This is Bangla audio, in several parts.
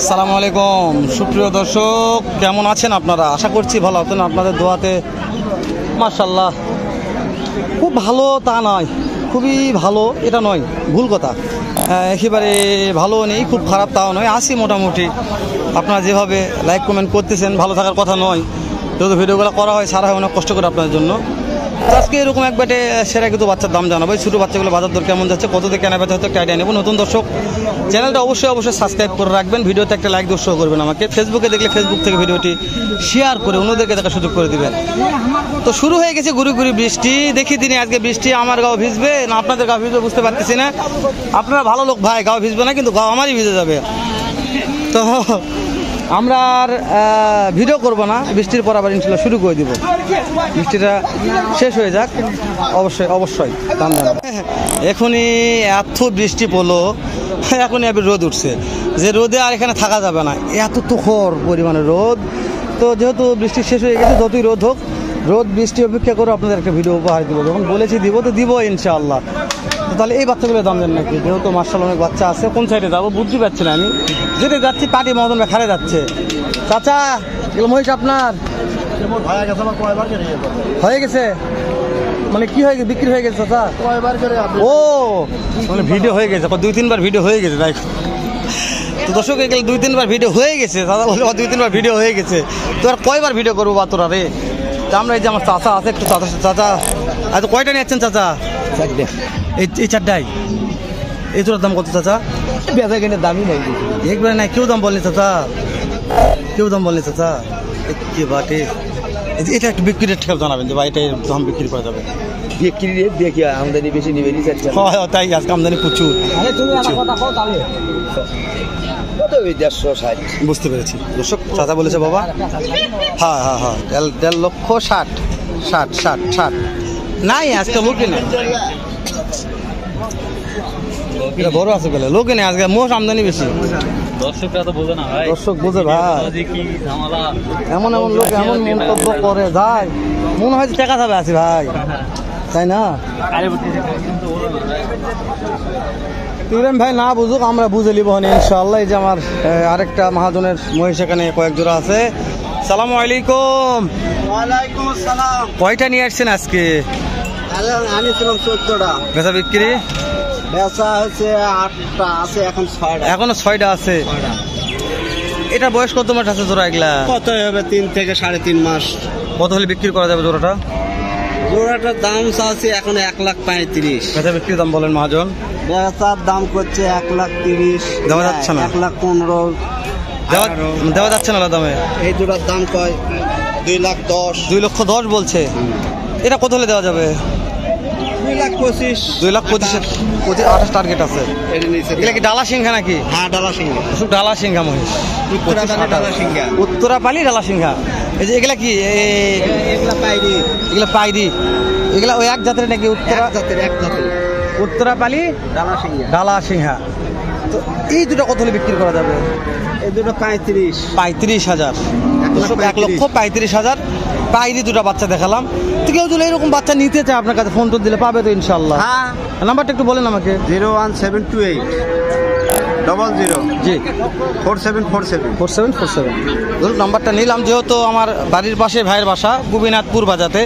আসসালামু আলাইকুম সুপ্রিয় দর্শক, কেমন আছেন আপনারা? আশা করছি ভালো আছেন। আপনাদের দোয়াতে মাশাআল্লাহ। খুব ভালো তা নয়, খুবই ভালো এটা নয়, ভুল কথা। একেবারে ভালো নেই, খুব খারাপ তাও নয়, আসি মোটামুটি। আপনারা যেভাবে লাইক কমেন্ট করতেছেন, ভালো থাকার কথা নয়। যেহেতু ভিডিওগুলো করা হয়, সারা হয় অনেক কষ্ট করে আপনাদের জন্য। আজকে এরকম এক ব্যাটে সেরা কিন্তু বাচ্চার দাম জানাবো। ছোটো বাচ্চাগুলো বাজার দর কেমন যাচ্ছে, কত দিয়ে কেনা বেচা হচ্ছে একটা আইডিয়া নেব। নতুন দর্শক চ্যানেলটা অবশ্যই সাবস্ক্রাইব করে রাখবেন, ভিডিওতে একটা লাইক দিয়ে শো করবেন আমাকে। ফেসবুকে দেখলে ফেসবুক থেকে ভিডিওটি শেয়ার করে অন্যদেরকে দেখার সুযোগ করে দিবেন। তো শুরু হয়ে গেছে গুড়ি গুড়ি বৃষ্টি। দেখি দিনে আজকে বৃষ্টি আমার গাও ভিজবে না আপনাদের গাও ভিজবে বুঝতে পারতেছি না। আপনারা ভালো লোক ভাই, গাও ভিজবে না, কিন্তু গাও আমারই ভিজে যাবে। তো আমরা আর ভিডিও করবো না, বৃষ্টির পর আবার ইনশাল্লাহ শুরু করে দিব। বৃষ্টিটা শেষ হয়ে যাক, অবশ্যই দাম জানাবো। এখনই এত বৃষ্টি পড়লো, এখনই আবার রোদ উঠছে, যে রোদে আর এখানে থাকা যাবে না, এত তুখর পরিমাণে রোদ। তো যেহেতু বৃষ্টি শেষ হয়ে গেছে, যতই রোদ হোক, রোদ বৃষ্টি অপেক্ষা করে আপনাদের একটা ভিডিও উপহার দিব। যখন বলেছি দিব তো দিব ইনশাআল্লাহ। তাহলে এই বাচ্চাগুলোর দাম জানেন নাকি? যেহেতু মার্শাল অনেক বাচ্চা আছে, কোন সাইডে যাবো বুঝতে পারছি না আমি। যেতে যাচ্ছি পাটি মদন খারে যাচ্ছে। চাচা এগুলো মহিষ আপনার হয়ে গেছে? মানে কি হয়ে গেছে, বিক্রি হয়ে গেছে চাচা? ও মানে ভিডিও হয়ে গেছে, 2-3 বার ভিডিও হয়ে গেছে তাই। তো দর্শক এগুলো 2-3 বার ভিডিও হয়ে গেছে, দাদা বলে 2-3 বার ভিডিও হয়ে গেছে। তো আর কয়বার ভিডিও করবো বা তোরা রে? তা আমরা এই যে আমার চাচা আছে, একটু চাচা আচ্ছা কয়টা নিয়ে যাচ্ছেন চাচা? এই চারটাই। এই তোর দাম কত চাচা? বেচা কিনে দামই নাই, একবারে নাই। কেউ দাম বলনি চাচা, কেউ দাম বলনি চাচা। কি বাটে এটা একটু বিক্রি রেট জানাবেন যে ভাই এটা দাম বিক্রি করা যাবে? বিক্রি রেট দেখি আমদানি বেশি নিবে, তাই আজকে আমদানি প্রচুর। বুঝতে পেরেছি দর্শক, চাচা বলেছে বাবা। হ্যাঁ 1,60,000 নাই আজকে লোকে নেই, এটা বড় আছে বলে লোকে নেই আজকে, মোষ আমদানি বেশি। দর্শকরা তো বোঝে না ভাই, দর্শক বোঝে ভাই। এমন লোক এমন মন্তব্য করে যায়, মনে হয় টাকা যাবে আছে ভাই, তাই না? ইব্রাহিম ভাই না বুঝুক, আমরা বুঝে নিব ইনশাআল্লাহ। এই যে আমার আরেকটা মহাজনের মহিষ এখানে কয়েক জোড়া আছে। সালামু আলাইকুম। ওয়ালাইকুম আসসালাম। কয়টা নিয়ে আসছেন আজকে? আনিছিলাম 14টা। বেচা বিক্রি? বেচা হচ্ছে 8টা আছে, এখন 6টা। এখনো 6টা আছে। এটা বয়স কত মাস আছে জোড়া এগুলা? কত হবে? 3 থেকে 3.5 মাস। কত হলে বিক্রি করা যাবে জোড়াটা? জোড়াটার দাম চাচ্ছে এখন 1,35,000। বেচা বিক্রির দাম বলেন মহাজন। বেচার দাম করছে 1,30,000। দেওয়া যাচ্ছে না? 1,15,000 দেওয়া যাচ্ছে না দামে? এই জোড়ার দাম কয় 2,10,000। 2,10,000 বলছে। এটা কত হলে দেওয়া যাবে? 2,25,000। 2,25,000 28 টার্গেট আছে। এগুলা কি ডালা সিংহা নাকি? হ্যাঁ ডালা সিংহা। ডালা সিংহা মহিষ, ডালা সিংহা, উত্তরাপালি ডালা সিংহা। এই যে এগুলা কি? এগুলা পাইরি। এগুলা পাইরি, এগুলা ওই এক জাতের নাকি? উত্তরাপালি ডালা সিংহা। তো এই দুটো কত হলে বিক্রি করা যাবে? এই দুটো 35,000। 1,35,000 পাইরি দুটো বাচ্চা দেখালাম। তো কেউ যদি এরকম বাচ্চা নিতে চায় আপনার কাছে ফোন তো দিলে পাবে তো ইনশাল্লাহ? হ্যাঁ। নাম্বারটা একটু বলেন আমাকে। 01728 00 জি 4747। ধরুন নাম্বারটা নিলাম, যেহেতু আমার বাড়ির পাশে ভাইয়ের বাসা গোপীনাথপুর বাজাতে।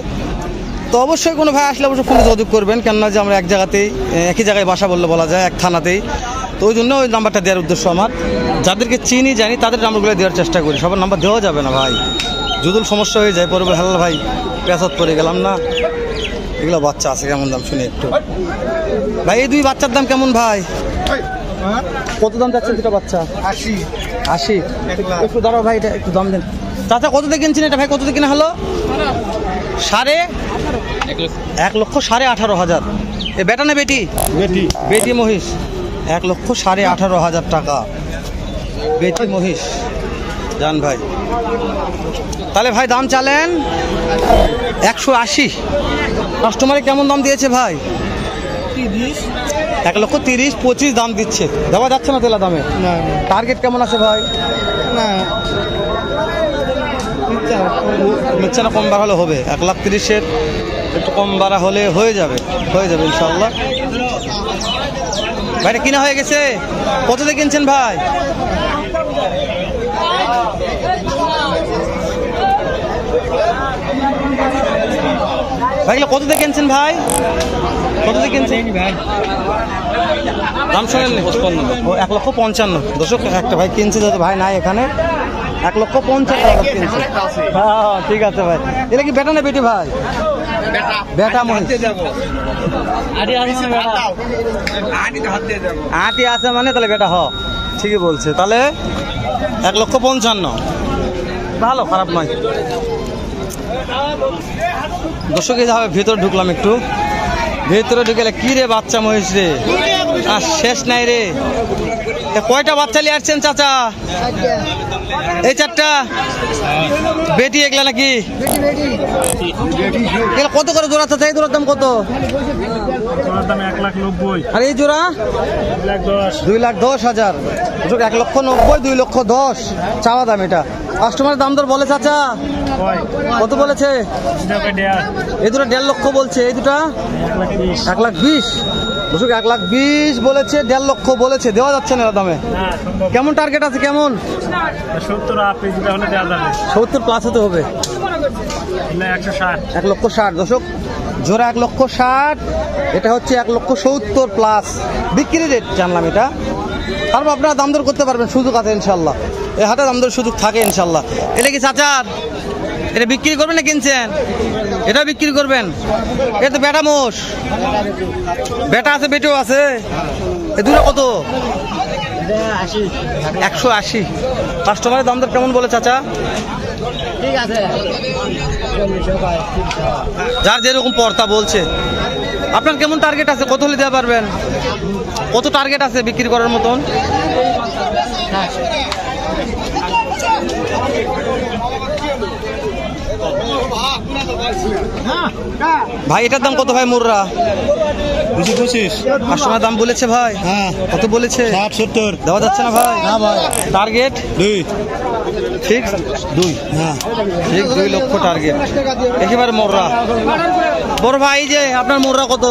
তো অবশ্যই কোনো ভাই আসলে অবশ্যই ফোনে যোগাযোগ করবেন, কেননা যে আমরা একই জায়গায় বাসা বললে বলা যায়, এক থানাতেই। তো ওই জন্য ওই নাম্বারটা দেওয়ার উদ্দেশ্য আমার। যাদেরকে চিনি জানি তাদের নাম্বারগুলো দেওয়ার চেষ্টা করি, সবার নাম্বার দেওয়া যাবে না ভাই, যদি সমস্যা হয়ে যায় পরে হাল্লা ভাই পেঁচাত পরে গেলাম না। এগুলো বাচ্চা আছে, কেমন দাম শুনি একটু ভাই? এই 2 বাচ্চার দাম কেমন ভাই? কত দাম যাচ্ছে দুটো বাচ্চা? 80। একটু দাঁড়াও ভাই, এটা একটু দাম দেন। চাচা কত দিয়ে কিনছেন এটা ভাই? কত দিয়ে কিনা হলো? 1,18,000। এ বেটা না বেটি? বেটি মহিষ। 1,18,000 টাকা বেটি মহিষ জান ভাই। তাহলে ভাই দাম চালেন 180। কাস্টমারে কেমন দাম দিয়েছে ভাই? 1,30,000-25,000 দাম দিচ্ছে। দেওয়া যাচ্ছে না তেলা দামে? টার্গেট কেমন আছে ভাই? না নিচ্ছে না, কম বাড়া হলে হবে। 1,30,000 একটু কম বাড়া হলে হয়ে যাবে ইনশাল্লাহ। ভাইটা কিনা হয়ে গেছে? কত দিয়ে কিনছেন ভাই? ভাই এগুলো কত দিয়ে কিনছেন ভাই? কত দিয়ে কিনছেন ভাই দাম শোনেন? ও 1,55,000। দর্শক একটা ভাই কিনছে, যেহেতু ভাই নাই এখানে, 1,55,000 কিনছে। হ্যাঁ ঠিক আছে ভাই। এটা কি বেটা না বেটি ভাই? বেটা মহিষ। আটি আছে মানে তাহলে বেটা হ, ঠিকই বলছে। তাহলে 1,55,000, ভালো, খারাপ নয়। দর্শক এই যাবে ভেতরে ঢুকলাম, একটু ভেতরে ঢুকে কি রে বাচ্চা মহিষ রে, আর শেষ নাই রে। কয়টা বাচ্চা নিয়ে আসছেন চাচা? এই 4টা বেটি এগুলা নাকি? এগুলা কত করে জোড়া চাচা? এই জোড়ার দাম কত? 1,90,000। আর এই জোড়া 2,10,000। 1,90,000, 2,10,000 চাওয়া দাম। এটা কাস্টমারের দাম দর বলে চাচা? কত বলেছে? এই দুটো 1.5 লক্ষ বলছে, এই দুটা 1,20,000। 1,20,000 বলেছে, 1.5 লক্ষ বলেছে। দেওয়া যাচ্ছে না দামে? কেমন টার্গেট আছে? কেমন? 70 প্লাস হতে হবে। 1,60,000। দর্শক জোড়া 1,60,000, এটা হচ্ছে 1,70,000 প্লাস বিক্রি রেট জানলাম। এটা তারপর আপনারা দাম দর করতে পারবেন, সুযোগ আছে ইনশাল্লাহ। এই হাটে দাম দর সুযোগ থাকে ইনশাল্লাহ। এটা কি চাচার? এটা বিক্রি করবেন না কিনছেন? এটা বিক্রি করবেন? এটা তো বেটা মোষ, বেটা আছে বেটেও আছে। এ দুটো কত? 180। কাস্টমারের দাম দর কেমন বলে চাচা? ঠিক আছে, যার যেরকম পর্তা বলছে। আপনার কেমন টার্গেট আছে? কত হলে দেওয়া পারবেন? কত টার্গেট আছে বিক্রি করার মতন? ভাই এটার দাম কত ভাই? মুর্রা 225। কাস্টমার দাম বলেছে ভাই? হ্যাঁ, কত বলেছে? 60-70। দেওয়া যাচ্ছে না ভাই? না ভাই, টার্গেট 2। ফিক্স 2। হ্যাঁ, ঠিক 2 লক্ষ টার্গেট, একেবারে মোর্রা। বড় ভাই যে আপনার মোর্রা কত?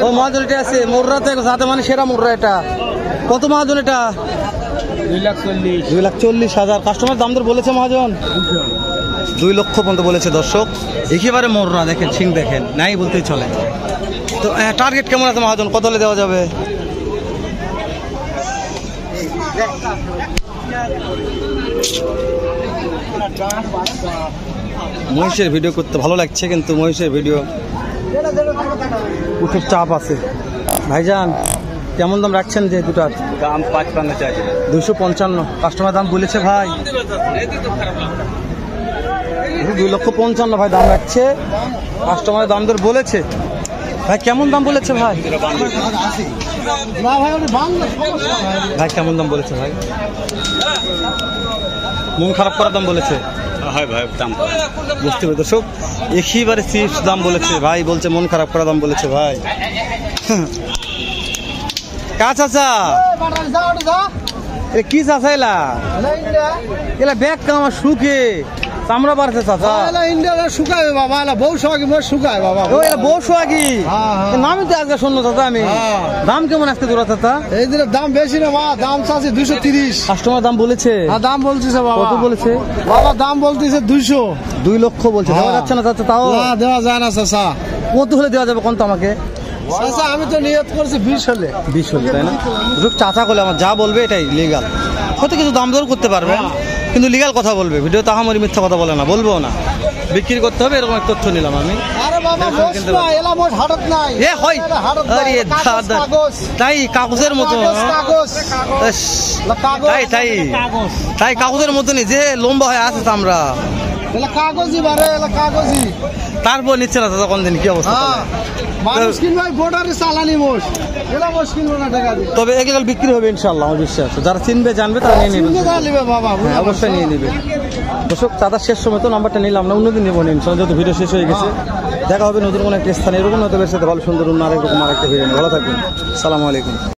ও মহাজন এটা আছে মোর্রা, তো সাথে মানে সেরা মোর্রা। এটা কত মহাজন? এটা 2,40,000। কাস্টমার দাম দর বলেছে মহাজন? 2 লক্ষ পর্যন্ত বলেছে। দর্শক একেবারে মোর্রা, দেখেন সিং দেখেন, নাই বলতেই চলে। তো টার্গেট কেমন আছে মহাজন? কত হলে দেওয়া যাবে? মহিষের ভিডিও করতে ভালো লাগছে, কিন্তু মহিষের ভিডিও খুব চাপ আছে। ভাইজান কেমন দাম রাখছেন যে দুটার? দাম 55 চাইছে। 255 কাস্টমার দাম বলেছে ভাই? 2,55,000 ভাই দাম রাখছে, কাস্টমারের দাম দর বলেছে। ভাই কেমন দাম বলেছে ভাই? ভাই কেমন দাম বলেছে ভাই? মন খারাপ করার দাম বলেছে? হয় ভাই, দাম বুঝতে পেরে দর্শক একেবারে চিপস দাম বলেছে ভাই, বলছে মন খারাপ করার দাম বলেছে ভাই। কাজ চাচা কি চাচা এলা? এলা ব্যাগ আমার শুকে চামড়া পারছে চাচা। শুকায় বাবা, বউ সোহাগী মোট শুকায় বাবা। ও এলা বউ সোহাগী নামই তো আজকে শুনলো চাচা আমি। দাম কেমন আসতে তোরা চাচা? এই দিনের দাম বেশি না বাবা, দাম চাচ্ছে 230। কাস্টমার দাম বলেছে? দাম বলতেছে বাবা। কত বলেছে বাবা? দাম বলতেছে 200। 2 লক্ষ বলছে। দেওয়া যাচ্ছে না চাচা? তাও না, দেওয়া যায় না চাচা। কত হলে দেওয়া যাবে কোন তো আমাকে? চাচা আমি তো নিয়ত করছি 20 হলে। 20 হলে, তাই না? চাচা বলে আমার যা বলবে এটাই লিগাল। হয়তো কিছু দাম দর করতে পারবে, কিন্তু লিগাল কথা বলবে। ভিডিও তাহামরি মিথ্যা কথা বলে না, বলবো না। বিক্রি করতে হবে এরকম এক তথ্য নিলাম আমি। আরে বাবা মোষ না, এলা মোষ হাটত নাই। এ হয় আরে দাদা, তাই কাগজের মতো। তাই তাই তাই কাগজের মতনই যে লম্বা হয়ে আছে চামড়া। এলা কাগজি বারে, এলা কাগজি। তারপর নিচ্ছে না তখন দিন কি অবস্থা? মানুষ কিনবে বর্ডারে চালানি মোষ, এলা মোষ কিনবো না টাকা দিয়ে। তবে এগুলো বিক্রি হবে ইনশাআল্লাহ, আমার বিশ্বাস। যারা চিনবে জানবে তারা নিয়ে নেবে। বাবা অবশ্যই নিয়ে নেবে। দর্শক চাঁদা শেষ সময় তো নাম্বারটা নিলাম না, অন্যদিন নেবো ইনশাআল্লাহ, যেহেতু ভিডিও শেষ হয়ে গেছে। দেখা হবে নতুন কোনো একটা স্থানে, এরকম হয়তো বেশ ভালো সুন্দর অন্য আরেকরকম আরেকটা ভিডিও। ভালো থাকবেন, সালামু আলাইকুম।